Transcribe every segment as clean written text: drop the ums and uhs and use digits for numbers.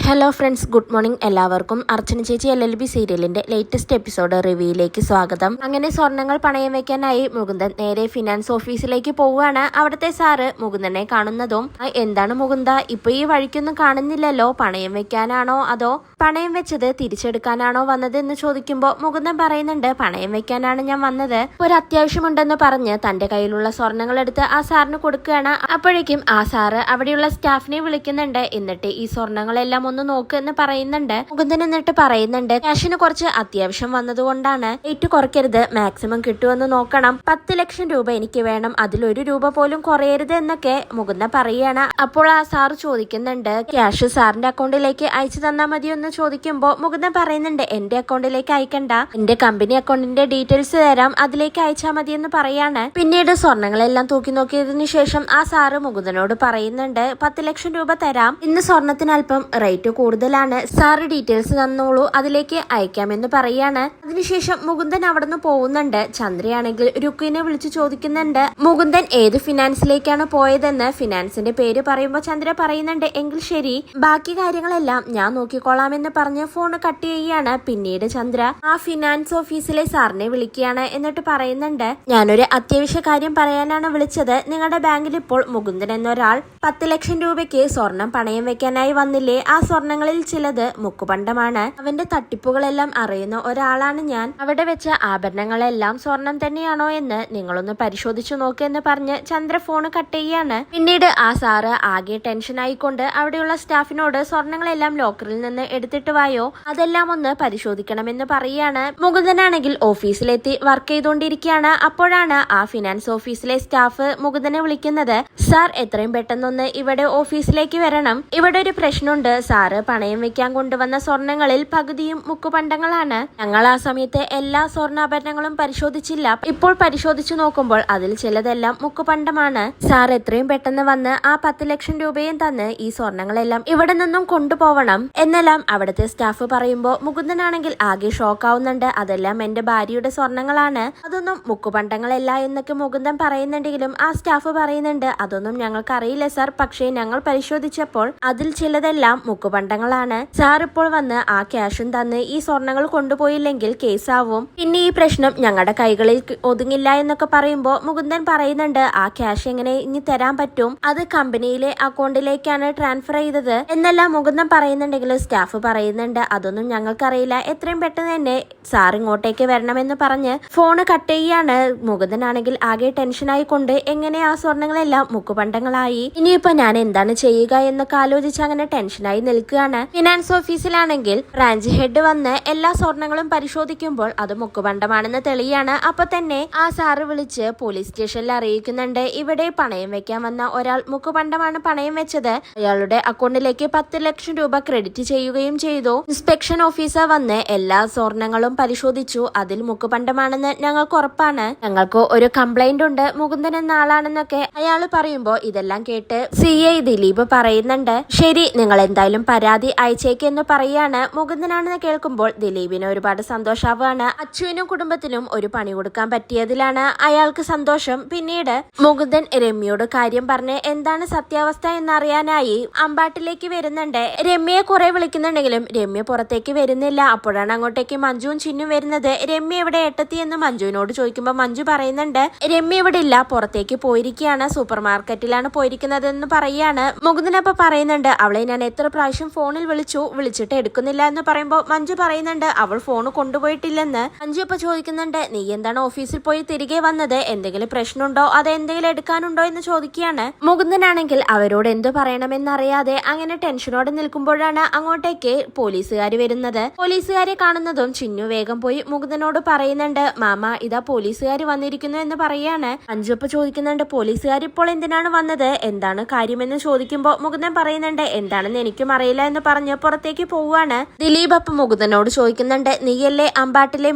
Hello friends, good morning. എല്ലാവർക്കും അർച്ചന ചേച്ചി LLB സീരിയലിന്റെ ലേറ്റസ്റ്റ് എപ്പിസോഡ് റിവ്യൂയിലേക്ക് സ്വാഗതം. അങ്ങനെ സ്വർണ്ണങ്ങൾ പണയം വെക്കാനായി മുകുന്ദൻ നേരെ ഫിനാൻസ് ഓഫീസിലേക്ക് പോവുകയാണ്. അവിടുത്തെ സാറ് മുകുന്ദനെ കാണുന്നതും എന്താണ് മുകുന്ദ, ഇപ്പൊ ഈ വഴിക്കൊന്നും കാണുന്നില്ലല്ലോ, പണയം വെക്കാനാണോ അതോ പണയം വെച്ചത് തിരിച്ചെടുക്കാനാണോ വന്നത് എന്ന് ചോദിക്കുമ്പോൾ മുകുന്ദൻ പറയുന്നുണ്ട്, പണയം വെക്കാനാണ് ഞാൻ വന്നത്, ഒരു അത്യാവശ്യമുണ്ടെന്ന് പറഞ്ഞ് തന്റെ കയ്യിലുള്ള സ്വർണ്ണങ്ങൾ എടുത്ത് ആ സാറിന് കൊടുക്കുകയാണ്. അപ്പോഴേക്കും ആ സാറ് അവിടെയുള്ള സ്റ്റാഫിനെ വിളിക്കുന്നുണ്ട്. എന്നിട്ട് ഈ സ്വർണ്ണങ്ങളെല്ലാം ഒന്ന് നോക്ക് എന്ന് പറയുന്നുണ്ട്. മുകുന്ദൻ എന്നിട്ട് പറയുന്നുണ്ട്, ക്യാഷിന് കുറച്ച് അത്യാവശ്യം വന്നതുകൊണ്ടാണ്, റേറ്റ് കുറയ്ക്കരുത്, മാക്സിമം കിട്ടുമെന്ന് നോക്കണം, 10 ലക്ഷം രൂപ എനിക്ക് വേണം, അതിൽ 1 രൂപ പോലും കുറയരുത് എന്നൊക്കെ മുകുന്ദൻ പറയുകയാണ്. അപ്പോൾ ആ സാർ ചോദിക്കുന്നുണ്ട്, ക്യാഷ് സാറിന്റെ അക്കൗണ്ടിലേക്ക് അയച്ചു തന്നാൽ മതിയോ എന്ന് ചോദിക്കുമ്പോൾ മുകുന്ദൻ പറയുന്നുണ്ട്, എന്റെ അക്കൗണ്ടിലേക്ക് അയക്കണ്ട, എന്റെ കമ്പനി അക്കൗണ്ടിന്റെ ഡീറ്റെയിൽസ് തരാം, അതിലേക്ക് അയച്ചാൽ മതി എന്ന് പറയാണ്. പിന്നീട് സ്വർണ്ണങ്ങളെല്ലാം തൂക്കി നോക്കിയതിനു ശേഷം ആ സാറ് മുകുന്ദനോട് പറയുന്നുണ്ട്, 10 ലക്ഷം രൂപ തരാം, ഇന്ന് സ്വർണത്തിന് അല്പം റേറ്റ് കൂടുതലാണ്, സാറ് ഡീറ്റെയിൽസ് തന്നോളൂ, അതിലേക്ക് അയക്കാമെന്ന് പറയാണ്. അതിനുശേഷം മുകുന്ദൻ അവിടെ നിന്ന് പോകുന്നുണ്ട്. ചന്ദ്രയാണെങ്കിൽ രുക്കുവിനെ വിളിച്ചു ചോദിക്കുന്നുണ്ട്, മുകുന്ദൻ ഏത് ഫിനാൻസിലേക്കാണ് പോയതെന്ന്. ഫിനാൻസിന്റെ പേര് പറയുമ്പോൾ ചന്ദ്ര പറയുന്നുണ്ട്, എങ്കിൽ ശരി, ബാക്കി കാര്യങ്ങളെല്ലാം ഞാൻ നോക്കിക്കോളാമെന്ന് പറഞ്ഞ് ഫോൺ കട്ട് ചെയ്യുകയാണ്. പിന്നീട് ചന്ദ്ര ആ ഫിനാൻസ് ഓഫീസിലെ സാറിനെ വിളിക്കുകയാണ്. എന്നിട്ട് പറയുന്നുണ്ട്, ഞാനൊരു അത്യാവശ്യ കാര്യം പറയാനാണ് വിളിച്ചത്, നിങ്ങളുടെ ബാങ്കിൽ ഇപ്പോൾ മുകുന്ദൻ എന്നൊരാൾ 10 ലക്ഷം രൂപയ്ക്ക് സ്വർണം പണയം വെക്കാനായി വന്നില്ലേ, ആ സ്വർണങ്ങളിൽ ചിലത് മുക്കുപണ്ടമാണ്, അവന്റെ തട്ടിപ്പുകളെല്ലാം അറിയുന്ന ഒരാളാണ് ഞാൻ, അവിടെ വെച്ച ആഭരണങ്ങളെല്ലാം സ്വർണം തന്നെയാണോ എന്ന് നിങ്ങളൊന്ന് പരിശോധിച്ചു നോക്കെന്ന് പറഞ്ഞ് ചന്ദ്ര ഫോണ് കട്ട് ചെയ്യാണ്. പിന്നീട് ആ സാറ് ആകെ ടെൻഷൻ ആയിക്കൊണ്ട് അവിടെയുള്ള സ്റ്റാഫിനോട് സ്വർണങ്ങളെല്ലാം ലോക്കറിൽ നിന്ന് എടുത്തിട്ട് വായോ, അതെല്ലാം ഒന്ന് പരിശോധിക്കണമെന്ന് പറയാണ്. മുകുന്ദനാണെങ്കിൽ ഓഫീസിലെത്തി വർക്ക് ചെയ്തുകൊണ്ടിരിക്കുകയാണ്. അപ്പോഴാണ് ആ ഫിനാൻസ് ഓഫീസിലെ സ്റ്റാഫ് മുകുന്ദനെ വിളിക്കുന്നത്, സാർ എത്രയും പെട്ടെന്നൊന്ന് ഇവിടെ ഓഫീസിലേക്ക് വരണം, ഇവിടെ ഒരു പ്രശ്നമുണ്ട്, സാറ് പണയം വെക്കാൻ കൊണ്ടുവന്ന സ്വർണങ്ങളിൽ പകുതിയും മുക്കുപണ്ടങ്ങളാണ്, ഞങ്ങൾ ആ സമയത്ത് എല്ലാ സ്വർണ്ണാഭരണങ്ങളും പരിശോധിച്ചില്ല, ഇപ്പോൾ പരിശോധിച്ചു നോക്കുമ്പോൾ അതിൽ ചിലതെല്ലാം മുക്കുപണ്ടമാണ്, സാർ എത്രയും പെട്ടെന്ന് വന്ന് ആ 10 ലക്ഷം രൂപയും തന്ന് ഈ സ്വർണങ്ങളെല്ലാം ഇവിടെ നിന്നും കൊണ്ടുപോവണം എന്നെല്ലാം അവിടുത്തെ സ്റ്റാഫ് പറയുമ്പോൾ മുകുന്ദനാണെങ്കിൽ ആകെ ഷോക്ക് ആവുന്നുണ്ട്. അതെല്ലാം എന്റെ ഭാര്യയുടെ സ്വർണങ്ങളാണ്, അതൊന്നും മുക്കുപണ്ടങ്ങളല്ല എന്നൊക്കെ മുകുന്ദൻ പറയുന്നുണ്ടെങ്കിലും ആ സ്റ്റാഫ് പറയുന്നുണ്ട്, അതൊന്നും ഞങ്ങൾക്ക് അറിയില്ല സാർ, പക്ഷേ ഞങ്ങൾ പരിശോധിച്ചപ്പോൾ അതിൽ ചിലതെല്ലാം മുക്കുപണ്ടങ്ങളാണ്, സാർ ഇപ്പോൾ വന്ന് ആ ക്യാഷും തന്ന് ഈ സ്വർണങ്ങൾ കൊണ്ടുപോയില്ലെങ്കിൽ കേസാവും, പിന്നെ ഈ പ്രശ്നം ഞങ്ങളുടെ കൈകളിൽ ഒതുങ്ങില്ല എന്നൊക്കെ പറയുമ്പോൾ മുകുന്ദൻ പറയുന്നുണ്ട്, ആ ക്യാഷ് എങ്ങനെ ഇനി തരാൻ പറ്റും, അത് കമ്പനിയിലെ അക്കൗണ്ടിലേക്കാണ് ട്രാൻസ്ഫർ ചെയ്തത് എന്നെല്ലാം മുകുന്ദൻ പറയുന്നുണ്ടെങ്കിലും സ്റ്റാഫ് പറയുന്നുണ്ട്, അതൊന്നും ഞങ്ങൾക്കറിയില്ല, എത്രയും പെട്ടെന്ന് തന്നെ സാർ ഇങ്ങോട്ടേക്ക് വരണമെന്ന് പറഞ്ഞ് ഫോണ് കട്ട് ചെയ്യാണ്. മുകുന്ദനാണെങ്കിൽ ആകെ ടെൻഷനായിക്കൊണ്ട് എങ്ങനെ ആ സ്വർണങ്ങളെല്ലാം മുക്കുപണ്ടങ്ങളായി, ഇനിയിപ്പോ ഞാൻ എന്താണ് ചെയ്യുക എന്നൊക്കെ ആലോചിച്ച് അങ്ങനെ ടെൻഷനായി നിൽക്കുകയാണ്. ഫിനാൻസ് ഓഫീസിലാണെങ്കിൽ ബ്രാഞ്ച് ഹെഡ് വന്ന് എല്ലാ സ്വർണങ്ങളും പരിശോധിക്കുമ്പോൾ അത് മുക്കുപണ്ടമാണെന്ന് തെളിയാണ്. അപ്പൊ തന്നെ ആ സാറ് വിളിച്ച് പോലീസ് സ്റ്റേഷനിൽ അറിയിക്കുന്നുണ്ട്, ഇവിടെ പണയം വെക്കാൻ വന്ന ഒരാൾ മുക്കുപണ്ടമാണ് പണയം വെച്ചത്, അയാളുടെ അക്കൗണ്ടിലേക്ക് 10 ലക്ഷം രൂപ ക്രെഡിറ്റ് ചെയ്യുകയും ചെയ്തു, ഇൻസ്പെക്ഷൻ ഓഫീസർ വന്ന് എല്ലാ സ്വർണങ്ങളും പരിശോധിച്ചു, അതിൽ മുക്കുപണ്ടമാണെന്ന് ഞങ്ങൾക്ക് ഉറപ്പാണ്, ഞങ്ങൾക്ക് ഒരു കംപ്ലൈന്റ് ഉണ്ട്, മുകുന്ദൻ എന്ന ആളാണെന്നൊക്കെ അയാള് പറയുമ്പോ ഇതെല്ലാം കേട്ട് CI ദിലീപ് പറയുന്നുണ്ട്, ശരി, നിങ്ങൾ എന്തായാലും പരാതി അയച്ചേക്കെന്ന് പറയാണ്. മുകുന്ദനാണെന്ന് കേൾക്കുമ്പോൾ ദിലീപിന് ഒരുപാട് സന്തോഷാവാണ്. അച്ചുവിനും കുടുംബത്തിനും ഒരു പണി കൊടുക്കാൻ പറ്റിയതിലാണ് അയാൾക്ക് സന്തോഷം. പിന്നീട് മുകുന്ദൻ രമ്യയോട് കാര്യം പറഞ്ഞ് എന്താണ് സത്യാവസ്ഥ എന്നറിയാനായി അമ്പാട്ടിലേക്ക് വരുന്നുണ്ട്. രമ്യയെ കുറെ വിളിക്കുന്നുണ്ടെങ്കിലും രമ്യ പുറത്തേക്ക് വരുന്നില്ല. അപ്പോഴാണ് അങ്ങോട്ടേക്ക് മഞ്ജുവും ചിന്നും വരുന്നത്. രമ്യ ഇവിടെ എട്ടെത്തി എന്ന് മഞ്ജുവിനോട് ചോദിക്കുമ്പോൾ മഞ്ജു പറയുന്നുണ്ട്, രമ്യ ഇവിടെ ഇല്ല, പുറത്തേക്ക് പോയിരിക്കുകയാണ്, സൂപ്പർ മാർക്കറ്റിലാണ് പോയിരിക്കുന്നത് എന്ന് പറയാണ്. മുകുന്ദനപ്പ പറയുന്നുണ്ട്, അവളെ ഞാൻ എത്ര പ്രാവശ്യം ഫോണിൽ വിളിച്ചിട്ട് എടുക്കുന്നില്ല എന്ന് പറയുമ്പോൾ മഞ്ജു പറയുന്നുണ്ട്, അവൾ ഫോൺ കൊണ്ടുപോയിട്ടില്ലെന്ന്. മഞ്ജു ഇപ്പൊ ചോദിക്കുന്നുണ്ട്, നീ എന്താണ് ഓഫീസിൽ പോയി തിരികെ വന്നത്, എന്തെങ്കിലും പ്രശ്നമുണ്ടോ, അത് എന്തെങ്കിലും എടുക്കാനുണ്ടോ എന്ന് ചോദിക്കുകയാണ്. മുകുന്ദനാണെങ്കിൽ അവരോട് എന്ത് പറയണമെന്നറിയാതെ അങ്ങനെ ടെൻഷനോടെ നിൽക്കുമ്പോഴാണ് അങ്ങോട്ടേക്ക് പോലീസുകാർ വരുന്നത്. പോലീസുകാരെ കാണുന്നതും ചിന്നു വേഗം പോയി മുകുന്ദനോട് പറയുന്നുണ്ട്, മാമ ഇതാ പോലീസുകാർ വന്നിരിക്കുന്നു എന്ന് പറയാണ്. മഞ്ജു ഇപ്പൊ ചോദിക്കുന്നുണ്ട്, പോലീസുകാർ ഇപ്പോൾ എന്തിനാണ് വന്നത്, എന്താണ് കാര്യമെന്ന് ചോദിക്കുമ്പോൾ മുകുന്ദൻ പറയുന്നുണ്ട്, എന്താണെന്ന് എനിക്കും അറിയില്ല എന്ന് പറഞ്ഞ് പുറത്തേക്ക് പോവാണ്. ദിലീപ് അപ്പം മുകുന്ദനോട് ചോദിക്കുന്നുണ്ട്, നീയല്ലേ അമ്പാട്ടിലെ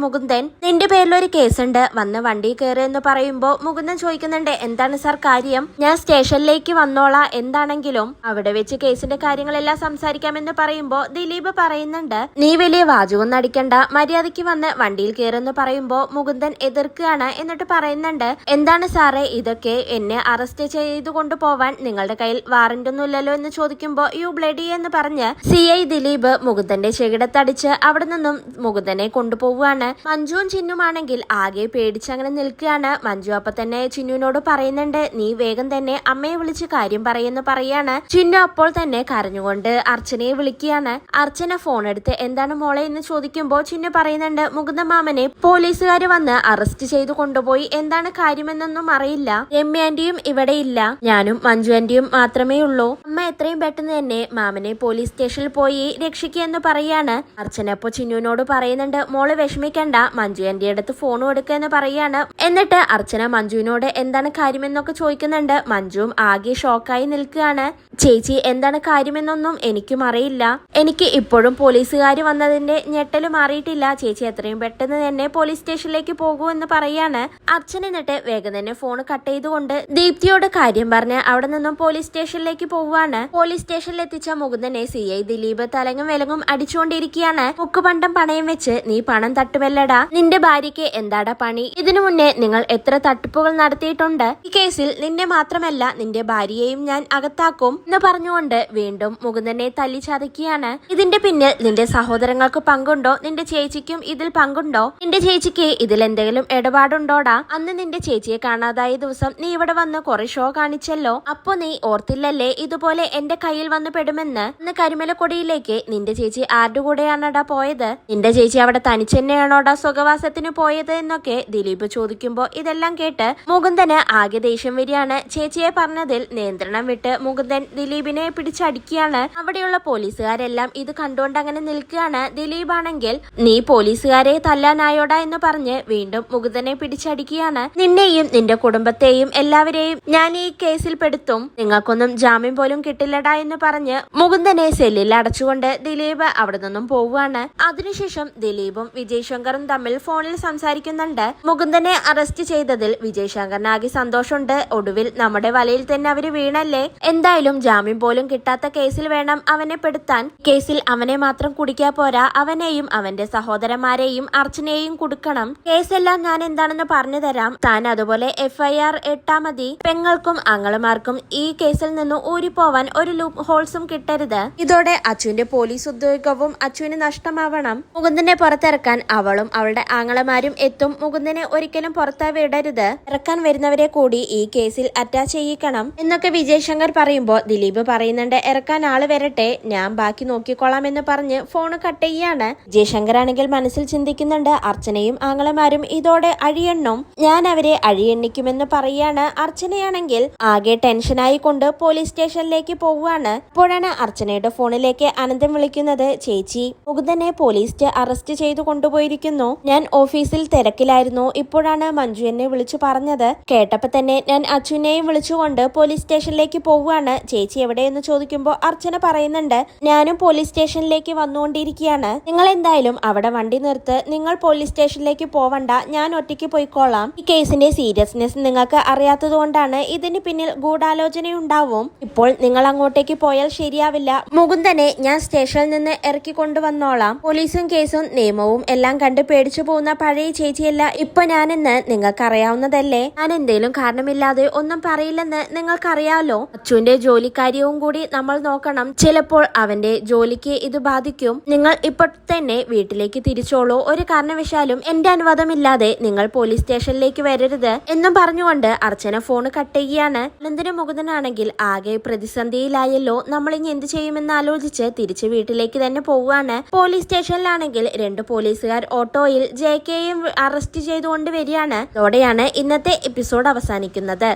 മുകുന്ദൻ, നിന്റെ പേരിലൊരു കേസുണ്ട്, വന്ന് വണ്ടി കയറി എന്ന് പറയുമ്പോൾ മുകുന്ദൻ ചോദിക്കുന്നുണ്ട്, എന്താണ് സാർ കാര്യം, ഞാൻ സ്റ്റേഷനിലേക്ക് വന്നോളാം, എന്താണെങ്കിലും അവിടെ വെച്ച് കേസിന്റെ കാര്യങ്ങളെല്ലാം സംസാരിക്കാമെന്ന് പറയുമ്പോൾ ദിലീപ് പറയുന്നുണ്ട്, നീ വലിയ വാചകം നടിക്കണ്ട, മര്യാദയ്ക്ക് വന്ന് വണ്ടിയിൽ കയറെന്ന് പറയുമ്പോൾ മുകുന്ദൻ എതിർക്കുകയാണ്. എന്നിട്ട് പറയുന്നുണ്ട്, എന്താണ് സാറേ ഇതൊക്കെ, എന്നെ അറസ്റ്റ് ചെയ്തു കൊണ്ടുപോവാൻ നിങ്ങളുടെ കയ്യിൽ വാറന്റ് ഒന്നും ഇല്ലല്ലോ എന്ന് ചോദിക്കുമ്പോൾ യു ബ്ലഡി എന്ന് പറഞ്ഞ് CI ദിലീപ് മുകുന്ദന്റെ ചെകിടത്തടിച്ച് അവിടെ നിന്നും മുകുന്ദനെ കൊണ്ടുപോവുകയാണ്. മഞ്ജുവും ചിന്നുമാണെങ്കിൽ ആകെ പേടിച്ചങ്ങനെ നിൽക്കുകയാണ്. മഞ്ജു അപ്പൊ തന്നെ ചിന്നുവിനോട് പറയുന്നുണ്ട്, നീ വേഗം തന്നെ അമ്മയെ വിളിച്ച് കാര്യം പറയുന്നു പറയാണ്. ചിന്നു അപ്പോൾ തന്നെ കരഞ്ഞുകൊണ്ട് അർച്ചനയെ വിളിക്കുകയാണ്. അർച്ചന ഫോൺ എടുത്ത് എന്താണ് മോളെ എന്ന് ചോദിക്കുമ്പോൾ ചിന്നു പറയുന്നുണ്ട്, മുകുന്ദ മാമനെ പോലീസുകാർ വന്ന് അറസ്റ്റ് ചെയ്തു കൊണ്ടുപോയി, എന്താണ് കാര്യമെന്നൊന്നും അറിയില്ല. രമ്യ ആന്റിയും ഇവിടെ ഇല്ല, ഞാനും മഞ്ജു ആന്റിയും മാത്രമേ ഉള്ളൂ. അമ്മ എത്രയും പെട്ടെന്ന് തന്നെ മാമനെ പോലീസ് സ്റ്റേഷനിൽ പോയി രക്ഷിക്കുക പറയാണ്. അർച്ചന അപ്പൊ ചിന്നുവിനോട് പറയുന്നുണ്ട്, മോള് വിഷമിക്കണ്ട, മഞ്ജു ആന്റി അടുത്ത് ഫോൺ കൊടുക്കുക എന്ന് പറയാണ്. എന്നിട്ട് അർച്ചന മഞ്ജുവിനോട് എന്താണ് കാര്യമെന്നൊക്കെ ചോദിക്കുന്നുണ്ട്. മഞ്ജുവും ആകെ ഷോക്കായി നിൽക്കുകയാണ്. ചേച്ചി എന്താണ് കാര്യമെന്നൊന്നും എനിക്കും അറിയില്ല, എനിക്ക് ഇപ്പോഴും പോലീസുകാർ വന്നതിന്റെ ഞെട്ടല് മാറിയിട്ടില്ല, ചേച്ചി എത്രയും പെട്ടെന്ന് തന്നെ പോലീസ് സ്റ്റേഷനിലേക്ക് പോകൂ എന്ന് പറയാണ്. അർച്ചന എന്നിട്ട് വേഗം തന്നെ ഫോൺ കട്ട് ചെയ്തുകൊണ്ട് ദീപ്തിയോട് കാര്യം പറഞ്ഞ് അവിടെ നിന്നും പോലീസ് സ്റ്റേഷനിലേക്ക് പോവുകയാണ്. പോലീസ് സ്റ്റേഷനിൽ എത്തിച്ച മുകുന്ദനെ CI ദിലീപ് തലങ്ങും വിലങ്ങും അടിച്ചുകൊണ്ടിരിക്കുകയാണ്. മുക്കുപണ്ടം പണയം വെച്ച് നീ പണം തട്ടുമല്ലടാ, നിന്റെ ഭാര്യയ്ക്ക് എന്താടാ പണി? ഇതിനു മുന്നേ നിങ്ങൾ എത്ര തട്ടിപ്പുകൾ നടത്തിയിട്ടുണ്ട്? ഈ കേസിൽ നിന്നെ മാത്രമല്ല നിന്റെ ഭാര്യയെയും ഞാൻ അകത്താക്കും എന്ന് പറഞ്ഞുകൊണ്ട് വീണ്ടും മുകുന്ദനെ തല്ലി ചതക്കുകയാണ്. ഇതിന്റെ പിന്നിൽ നിന്റെ സഹോദരങ്ങൾക്ക് പങ്കുണ്ടോ? നിന്റെ ചേച്ചിക്കും ഇതിൽ പങ്കുണ്ടോ? നിന്റെ ചേച്ചിക്ക് ഇതിൽ എന്തെങ്കിലും ഇടപാടുണ്ടോടാ? അന്ന് നിന്റെ ചേച്ചിയെ കാണാതായ ദിവസം നീ ഇവിടെ വന്ന് കുറെ ഷോ കാണിച്ചല്ലോ, അപ്പൊ നീ ഓർത്തില്ലല്ലേ ഇതുപോലെ എന്റെ കയ്യിൽ വന്ന് പെടുമെന്ന്? അന്ന് കരിമലക്കൊടിയിലേക്ക് നിന്റെ ചേച്ചി ആരുടെ കൂടെയാണടാ പോയത്? നിന്റെ ചേച്ചി അവിടെ തനിച്ചെന്നെയാണോടാ സുഖവാസത്തിന് പോയത് എന്നൊക്കെ ദിലീപ് ചോദിക്കുമ്പോ ഇതെല്ലാം കേട്ട് മുകുന്ദന് ആകെ ദേഷ്യം വരികയാണ്. ചേച്ചിയെ പറഞ്ഞതിൽ നിയന്ത്രണം വിട്ട് മുകുന്ദൻ ദിലീപിനെ പിടിച്ചടിക്കുകയാണ്. അവിടെയുള്ള പോലീസുകാരെല്ലാം ഇത് കണ്ടുകൊണ്ട് അങ്ങനെ നിൽക്കുകയാണ്. ദിലീപ് ആണെങ്കിൽ നീ പോലീസുകാരെ തല്ലാനായോടാ എന്ന് പറഞ്ഞ് വീണ്ടും മുകുന്ദനെ പിടിച്ചടിക്കുകയാണ്. നിന്നെയും നിന്റെ കുടുംബത്തെയും എല്ലാവരെയും ഞാൻ ഈ കേസിൽ പെടുത്തും, നിങ്ങൾക്കൊന്നും ജാമ്യം പോലും കിട്ടില്ലടാ എന്ന് പറഞ്ഞ് മുകുന്ദനെ സെല്ലിൽ അടച്ചുകൊണ്ട് ദിലീപ് അവിടെ നിന്നും പോവുകയാണ്. അതിനുശേഷം ദിലീപും വിജയ് ശങ്കറും തമ്മിൽ ഫോണിൽ സംസാരിക്കുന്നുണ്ട്. മുകുന്ദനെ അറസ്റ്റ് ചെയ്തതിൽ വിജയ് ശങ്കറിനാകെ സന്തോഷമുണ്ട്. ഒടുവിൽ നമ്മുടെ വലയിൽ തന്നെ അവര് വീണല്ലേ, എന്തായാലും ജാമ്യം പോലും കിട്ടാത്ത കേസിൽ വേണം അവനെ പെടുത്താൻ. കേസിൽ അവനെ മാത്രം കുടിക്കാ പോരാ, അവനെയും അവന്റെ സഹോദരന്മാരെയും അർച്ചനയെയും കൊടുക്കണം. കേസെല്ലാം ഞാൻ എന്താണെന്ന് പറഞ്ഞു തരാം, താൻ അതുപോലെ FIR ഇട്ടാ മതി. പെങ്ങൾക്കും ആങ്ങളമാർക്കും ഈ കേസിൽ നിന്ന് ഊരിപ്പോവാൻ ഒരു ലൂപ്പ് ഹോൾസും കിട്ടരുത്. ഇതോടെ അച്ചുവിന്റെ പോലീസ് ഉദ്യോഗവും അച്ചുവിന് നഷ്ടമാവണം. മുകുന്ദനെ പുറത്തിറക്കാൻ അവളും അവളുടെ ആങ്ങളമാരും എത്തും. മുകുന്ദനെ ഒരിക്കലും പുറത്തായി വിടരുത്, ഇറക്കാൻ വരുന്നവരെ കൂടി ഈ കേസിൽ അറ്റാച്ച് ചെയ്യിക്കണം എന്നൊക്കെ വിജയ് ശങ്കർ പറയുമ്പോ ദിലീപ് പറയുന്നുണ്ട്, ഇറക്കാൻ ആള് വരട്ടെ, ഞാൻ ബാക്കി നോക്കിക്കോളാം എന്ന് പറഞ്ഞ് ഫോൺ കട്ട് ചെയ്യാണ്. ജയശങ്കർ ആണെങ്കിൽ മനസ്സിൽ ചിന്തിക്കുന്നുണ്ട്, അർച്ചനയും ആങ്ങളമാരും ഇതോടെ അഴിയെണ്ണും, ഞാൻ അവരെ അഴിയെണ്ണിക്കുമെന്ന് പറയാണ്. അർച്ചനയാണെങ്കിൽ ആകെ ടെൻഷനായി കൊണ്ട് പോലീസ് സ്റ്റേഷനിലേക്ക് പോവുകയാണ്. അപ്പോഴാണ് അർച്ചനയുടെ ഫോണിലേക്ക് അനന്തം വിളിക്കുന്നത്, ചേച്ചി മുകുന്ദനെ പോലീസ് അറസ്റ്റ് ചെയ്തു കൊണ്ടുപോയിരിക്കുന്നു, ഞാൻ ഓഫീസിൽ തിരക്കിലായിരുന്നു, ഇപ്പോഴാണ് മഞ്ജു എന്നെ വിളിച്ചു പറഞ്ഞത്. കേട്ടപ്പോ തന്നെ ഞാൻ അച്ഛനെയും വിളിച്ചുകൊണ്ട് പോലീസ് സ്റ്റേഷനിലേക്ക് പോവുകയാണ്. ചേച്ചി എവിടെയെന്ന് ചോദിക്കുമ്പോൾ അർച്ചന പറയുന്നുണ്ട്, ഞാനും പോലീസ് സ്റ്റേഷനിലേക്ക് വന്നുകൊണ്ടിരിക്കുകയാണ്, നിങ്ങൾ എന്തായാലും അവിടെ വണ്ടി നിർത്ത്, നിങ്ങൾ പോലീസ് സ്റ്റേഷനിലേക്ക് പോവണ്ട, ഞാൻ ഒറ്റയ്ക്ക് പോയിക്കോളാം. ഈ കേസിന്റെ സീരിയസ്നെസ് നിങ്ങൾക്ക് അറിയാത്തത് കൊണ്ടാണ്, ഇതിന് പിന്നിൽ ഗൂഢാലോചനയുണ്ടാവും, ഇപ്പോൾ നിങ്ങൾ അങ്ങോട്ടേക്ക് പോയാൽ ശരിയാവില്ല, മുകുന്ദനെ ഞാൻ സ്റ്റേഷനിൽ നിന്ന് ഇറക്കി കൊണ്ടുവന്നോളാം. പോലീസും കേസും നിയമവും എല്ലാം കണ്ട് പേടിച്ചു പോകുന്ന പഴയ ചേച്ചിയല്ല ഇപ്പൊ ഞാനെന്ന് നിങ്ങൾക്ക് അറിയാവുന്നതല്ലേ, ഞാൻ എന്തേലും കാരണമില്ലാതെ ഒന്നും പറയില്ലെന്ന് നിങ്ങൾക്കറിയാലോ. അച്ചുവിന്റെ ജോലിക്കാര്യവും കൂടി നമ്മൾ നോക്കണം, ചിലപ്പോൾ അവന്റെ ജോലിക്ക് ഇത് ബാധിക്കും, നിങ്ങൾ ഇപ്പോൾ തന്നെ വീട്ടിലേക്ക് തിരിച്ചോളൂ, ഒരു കാരണവശാലും എന്റെ അനുവാദമില്ലാതെ നിങ്ങൾ പോലീസ് സ്റ്റേഷനിലേക്ക് വരരുത് എന്നും പറഞ്ഞുകൊണ്ട് അർച്ചന ഫോൺ കട്ട് ചെയ്യുകയാണ്. അനന്തനും മുകുന്ദനാണെങ്കിൽ ആകെ പ്രതിസന്ധിയിലായല്ലോ, നമ്മളിനി എന്ത് ചെയ്യുമെന്ന് ആലോചിച്ച് തിരിച്ച് വീട്ടിലേക്ക് തന്നെ പോവുകയാണ്. പോലീസ് സ്റ്റേഷനിലാണെങ്കിൽ 2 പോലീസുകാർ ഓട്ടോയിൽ JKയും അറസ്റ്റ് ചെയ്തുകൊണ്ട് വരികയാണ്. അതോടെയാണ് ഇന്നത്തെ എപ്പിസോഡ് അവസാനിക്കുന്നത്.